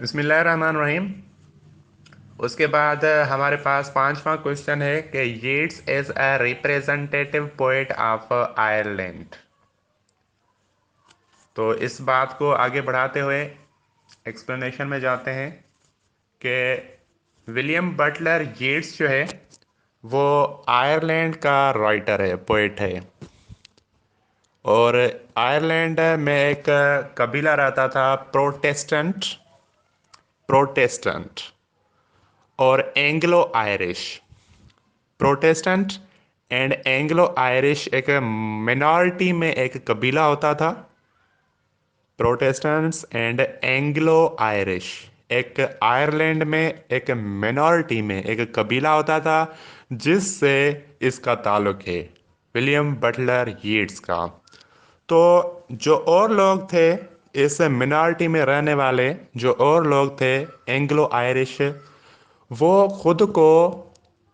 बिस्मिल्लाहिर्रहमानिर्रहीम। उसके बाद हमारे पास पांचवा क्वेश्चन है कि Yeats is a representative poet of Ireland. तो इस बात को आगे बढ़ाते हुए एक्सप्लेनेशन में जाते हैं कि विलियम बटलर यीट्स जो है वो आयरलैंड का राइटर है, पोएट है। और आयरलैंड में एक कबीला रहता था, प्रोटेस्टेंट और Anglo Irish. Protestant and Anglo Irish एक मिनॉरिटी में एक कबीला होता था। प्रोटेस्टेंट्स एंड एंग्लो आयरिश एक आयरलैंड में एक मिनॉरिटी में एक कबीला होता था, जिससे इसका ताल्लुक है विलियम बटलर यीट्स का। तो जो और लोग थे, इस मिनॉरिटी में रहने वाले जो और लोग थे, एंग्लो आयरिश, वो खुद को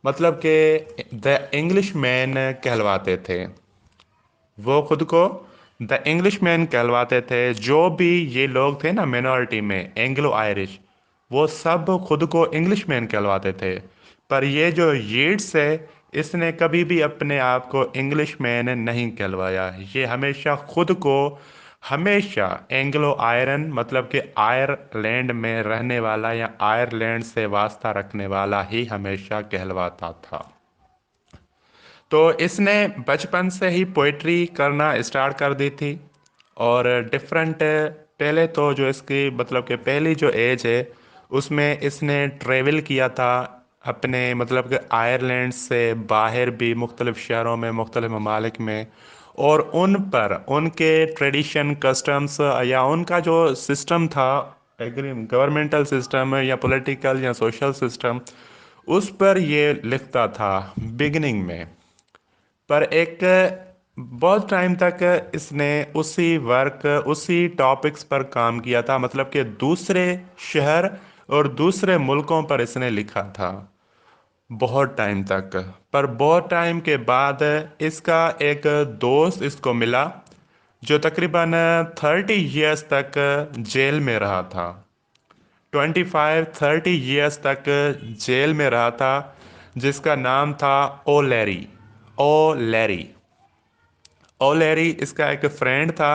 मतलब कि द इंग्लिश मैन कहलवाते थे। वो खुद को द इंग्लिश मैन कहलवाते थे। जो भी ये लोग थे ना मिनॉरिटी में, एंग्लो आयरिश, वो सब खुद को इंग्लिश मैन कहलवाते थे। पर ये जो यीट्स है, इसने कभी भी अपने आप को इंग्लिश मैन नहीं कहलवाया। ये हमेशा खुद को हमेशा एंग्लो आयरन मतलब कि आयरलैंड में रहने वाला या आयरलैंड से वास्ता रखने वाला ही हमेशा कहलवाता था। तो इसने बचपन से ही पोइट्री करना स्टार्ट कर दी थी। और डिफरेंट पहले तो जो इसकी मतलब कि पहली जो एज है, उसमें इसने ट्रेवल किया था अपने मतलब कि आयरलैंड से बाहर भी, मुख्तलिफ शहरों में, मुख्तलिफ ममालिक में। और उन पर उनके ट्रेडिशन, कस्टम्स या उनका जो सिस्टम था, एग्री गवर्नमेंटल सिस्टम या पॉलिटिकल या सोशल सिस्टम, उस पर ये लिखता था बिगिनिंग में। पर एक बहुत टाइम तक इसने उसी टॉपिक्स पर काम किया था, मतलब कि दूसरे शहर और दूसरे मुल्कों पर इसने लिखा था बहुत टाइम तक। पर बहुत टाइम के बाद इसका एक दोस्त इसको मिला, जो तकरीबन 30 इयर्स तक जेल में रहा था। 25-30 इयर्स तक जेल में रहा था, जिसका नाम था ओ लैरी। ओ लैरी ओ लैरी इसका एक फ्रेंड था।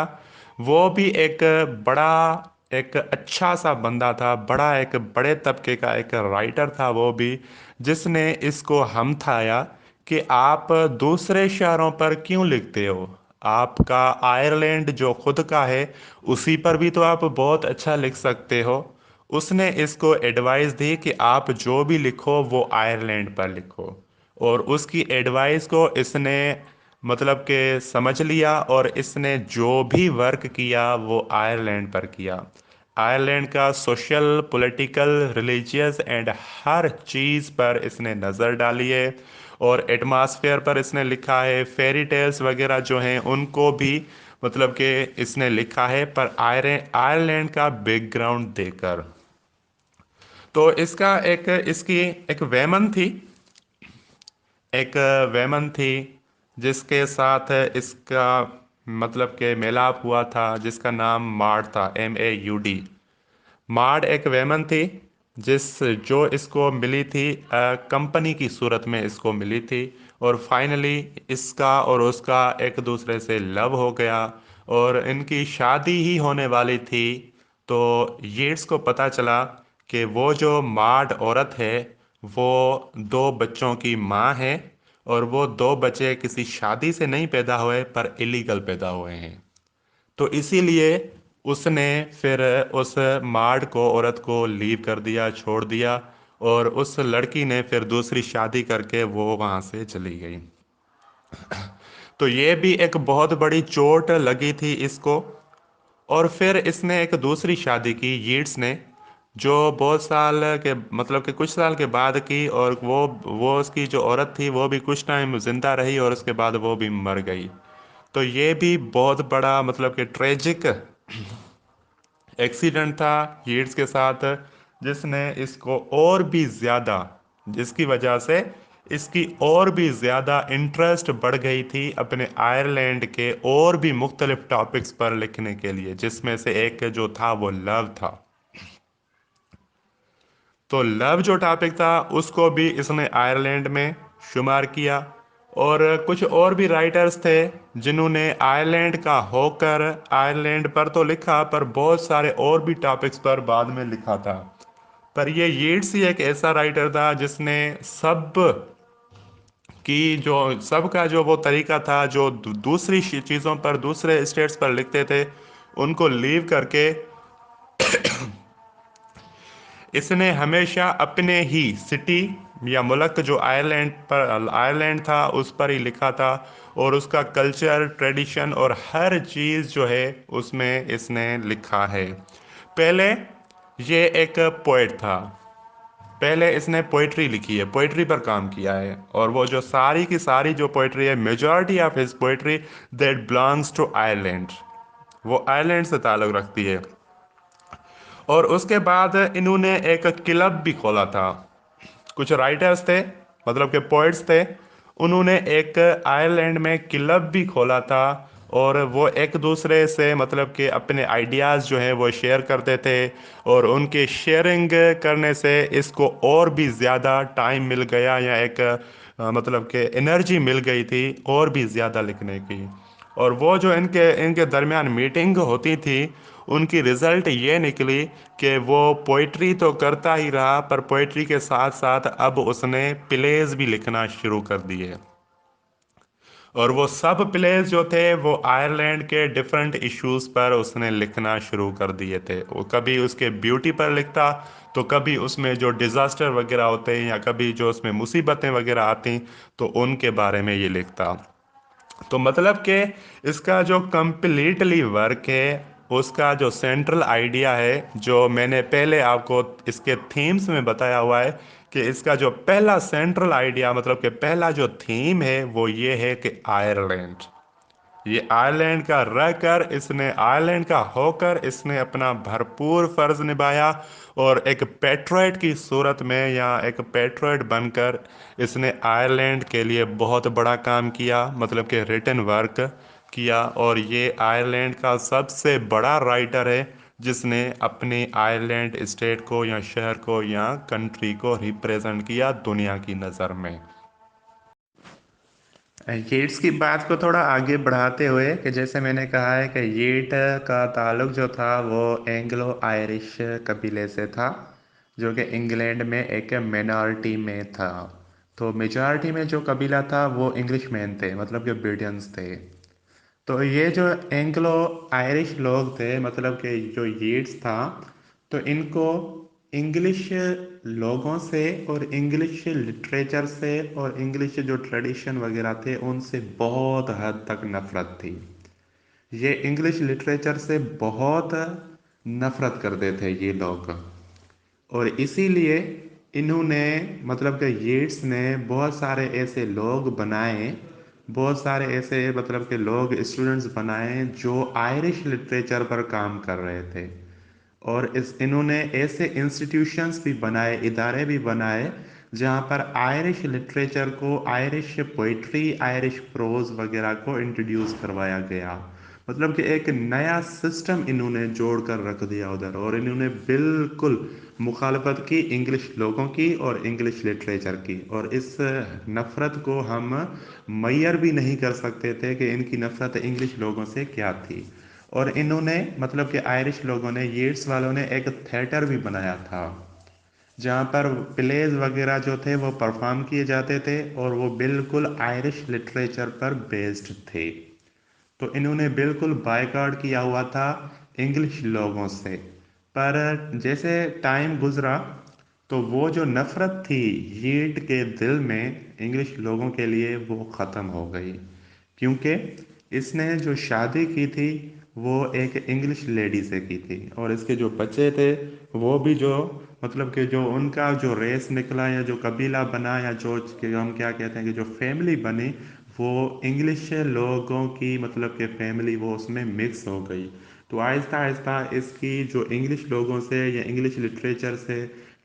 वो भी एक बड़ा, एक अच्छा सा बंदा था, बड़ा एक बड़े तबके का एक राइटर था वो भी, जिसने इसको हमथाया कि आप दूसरे शहरों पर क्यों लिखते हो। आपका आयरलैंड जो खुद का है, उसी पर भी तो आप बहुत अच्छा लिख सकते हो। उसने इसको एडवाइस दी कि आप जो भी लिखो वो आयरलैंड पर लिखो। और उसकी एडवाइस को इसने मतलब कि समझ लिया, और इसने जो भी वर्क किया वो आयरलैंड पर किया। आयरलैंड का सोशल, पॉलिटिकल, रिलीजियस एंड हर चीज़ पर इसने नज़र डाली है। और एटमॉस्फेयर पर इसने लिखा है, फेरी टेल्स वगैरह जो हैं उनको भी मतलब कि इसने लिखा है, पर आयरलैंड का बैकग्राउंड देकर। तो इसका एक इसकी एक वेमन थी, एक वेमन थी जिसके साथ इसका मतलब के मेलाप हुआ था, जिसका नाम माड था, MAUD। माड एक वेमन थी जिस जो इसको मिली थी, कंपनी की सूरत में इसको मिली थी। और फाइनली इसका और उसका एक दूसरे से लव हो गया, और इनकी शादी ही होने वाली थी। तो यीट्स को पता चला कि वो जो माड औरत है, वो दो बच्चों की माँ है। और वो दो बच्चे किसी शादी से नहीं पैदा हुए, पर इलीगल पैदा हुए हैं। तो इसीलिए उसने फिर उस मार्ड को, औरत को लीव कर दिया, छोड़ दिया। और उस लड़की ने फिर दूसरी शादी करके वो वहाँ से चली गई। तो ये भी एक बहुत बड़ी चोट लगी थी इसको। और फिर इसने एक दूसरी शादी की, यीट्स ने, जो बहुत साल के मतलब कि कुछ साल के बाद की। और वो उसकी जो औरत थी वो भी कुछ टाइम जिंदा रही, और उसके बाद वो भी मर गई। तो ये भी बहुत बड़ा मतलब कि ट्रेजिक एक्सीडेंट था यीट्स के साथ, जिसने इसको और भी ज़्यादा, जिसकी वजह से इसकी और भी ज़्यादा इंटरेस्ट बढ़ गई थी अपने आयरलैंड के और भी मुख्तलिफ टॉपिक्स पर लिखने के लिए, जिसमें से एक जो था वो लव था। तो लव जो टॉपिक था उसको भी इसने आयरलैंड में शुमार किया। और कुछ और भी राइटर्स थे जिन्होंने आयरलैंड का होकर आयरलैंड पर तो लिखा, पर बहुत सारे और भी टॉपिक्स पर बाद में लिखा था। पर ये यीट्स ही एक ऐसा राइटर था जिसने सबका जो वो तरीका था, जो दूसरी चीज़ों पर, दूसरे स्टेट्स पर लिखते थे, उनको लीव करके इसने हमेशा अपने ही सिटी या मुल्क जो आयरलैंड था उस पर ही लिखा था। और उसका कल्चर, ट्रेडिशन और हर चीज़ जो है उसमें इसने लिखा है। पहले ये एक पोएट था। पहले इसने पोइट्री लिखी है, पोइट्री पर काम किया है। और वो जो सारी की सारी जो पोइट्री है, majority of his poetry that belongs to Ireland, वो आयरलैंड से ताल्लुक़ रखती है। और उसके बाद इन्होंने एक क्लब भी खोला था। कुछ राइटर्स थे, मतलब के पोइट्स थे, उन्होंने एक आयरलैंड में क्लब भी खोला था। और वो एक दूसरे से मतलब कि अपने आइडियाज़ जो हैं वो शेयर करते थे। और उनके शेयरिंग करने से इसको और भी ज़्यादा टाइम मिल गया, या एक मतलब कि एनर्जी मिल गई थी और भी ज़्यादा लिखने की। और वो जो इनके इनके दरमियान मीटिंग होती थी, उनकी रिज़ल्ट ये निकली कि वो पोइट्री तो करता ही रहा, पर पोइट्री के साथ साथ अब उसने प्लेज भी लिखना शुरू कर दिए। और वो सब प्लेज जो थे वो आयरलैंड के डिफरेंट इश्यूज पर उसने लिखना शुरू कर दिए थे। वो कभी उसके ब्यूटी पर लिखता, तो कभी उसमें जो डिज़ास्टर वगैरह होते हैं, या कभी जो उसमें मुसीबतें वगैरह आती, तो उनके बारे में ये लिखता। तो मतलब कि इसका जो कंप्लीटली वर्क है, उसका जो सेंट्रल आइडिया है, जो मैंने पहले आपको इसके थीम्स में बताया हुआ है, कि इसका जो पहला सेंट्रल आइडिया, मतलब कि पहला जो थीम है, वो ये है कि आयरलैंड, ये आयरलैंड का रहकर, इसने आयरलैंड का होकर इसने अपना भरपूर फर्ज निभाया। और एक पेट्रोइट की सूरत में, या एक पेट्रोइट बनकर, इसने आयरलैंड के लिए बहुत बड़ा काम किया, मतलब कि रिटन वर्क किया। और ये आयरलैंड का सबसे बड़ा राइटर है जिसने अपने आयरलैंड स्टेट को, या शहर को, या कंट्री को रिप्रेजेंट किया दुनिया की नज़र में। येट्स की बात को थोड़ा आगे बढ़ाते हुए, कि जैसे मैंने कहा है कि येट का ताल्लुक जो था वो एंग्लो आयरिश कबीले से था, जो कि इंग्लैंड में एक मिनॉरिटी में था। तो मेजॉरिटी में जो कबीला था वो इंग्लिश मैन थे, मतलब कि ब्रिटियंस थे। तो ये जो एंग्लो आयरिश लोग थे, मतलब कि जो येट्स था, तो इनको इंग्लिश लोगों से और इंग्लिश लिटरेचर से और इंग्लिश जो ट्रेडिशन वगैरह थे उनसे बहुत हद तक नफरत थी। ये इंग्लिश लिटरेचर से बहुत नफरत करते थे ये लोग। और इसीलिए इन्होंने, मतलब कि येट्स ने बहुत सारे ऐसे लोग बनाए, बहुत सारे ऐसे मतलब के लोग, स्टूडेंट्स बनाए जो आयरिश लिटरेचर पर काम कर रहे थे। और इस इन्होंने ऐसे इंस्टीट्यूशंस भी बनाए, इदारे भी बनाए, जहाँ पर आयरिश लिटरेचर को, आयरिश पोइट्री, आयरिश प्रोज वगैरह को इंट्रोड्यूस करवाया गया। मतलब कि एक नया सिस्टम इन्होंने जोड़ कर रख दिया उधर। और इन्होंने बिल्कुल मुखालफत की इंग्लिश लोगों की और इंग्लिश लिटरेचर की। और इस नफ़रत को हम मैयर भी नहीं कर सकते थे कि इनकी नफ़रत इंग्लिश लोगों से क्या थी। और इन्होंने, मतलब कि आयरिश लोगों ने, येट्स वालों ने एक थिएटर भी बनाया था, जहाँ पर प्लेज वगैरह जो थे वो परफॉर्म किए जाते थे, और वो बिल्कुल आयरिश लिटरेचर पर बेस्ड थे। तो इन्होंने बिल्कुल बायकॉट किया हुआ था इंग्लिश लोगों से। पर जैसे टाइम गुजरा, तो वो जो नफ़रत थी यीट के दिल में इंग्लिश लोगों के लिए, वो ख़त्म हो गई। क्योंकि इसने जो शादी की थी वो एक इंग्लिश लेडी से की थी। और इसके जो बच्चे थे वो भी, जो मतलब कि जो उनका जो रेस निकला, या जो कबीला बना, या जो कि हम क्या कहते हैं कि जो फैमिली बनी, वो इंग्लिश लोगों की, मतलब कि फैमिली वो उसमें मिक्स हो गई। तो आहिस्ता आहिस्ता इसकी जो इंग्लिश लोगों से या इंग्लिश लिटरेचर से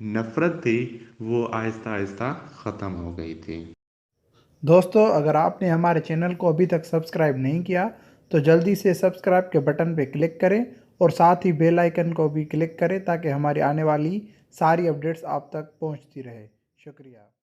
नफ़रत थी, वो आहिस्ता आहिस्ता ख़त्म हो गई थी। दोस्तों, अगर आपने हमारे चैनल को अभी तक सब्सक्राइब नहीं किया तो जल्दी से सब्सक्राइब के बटन पर क्लिक करें और साथ ही बेल आइकन को भी क्लिक करें ताकि हमारी आने वाली सारी अपडेट्स आप तक पहुंचती रहे। शुक्रिया।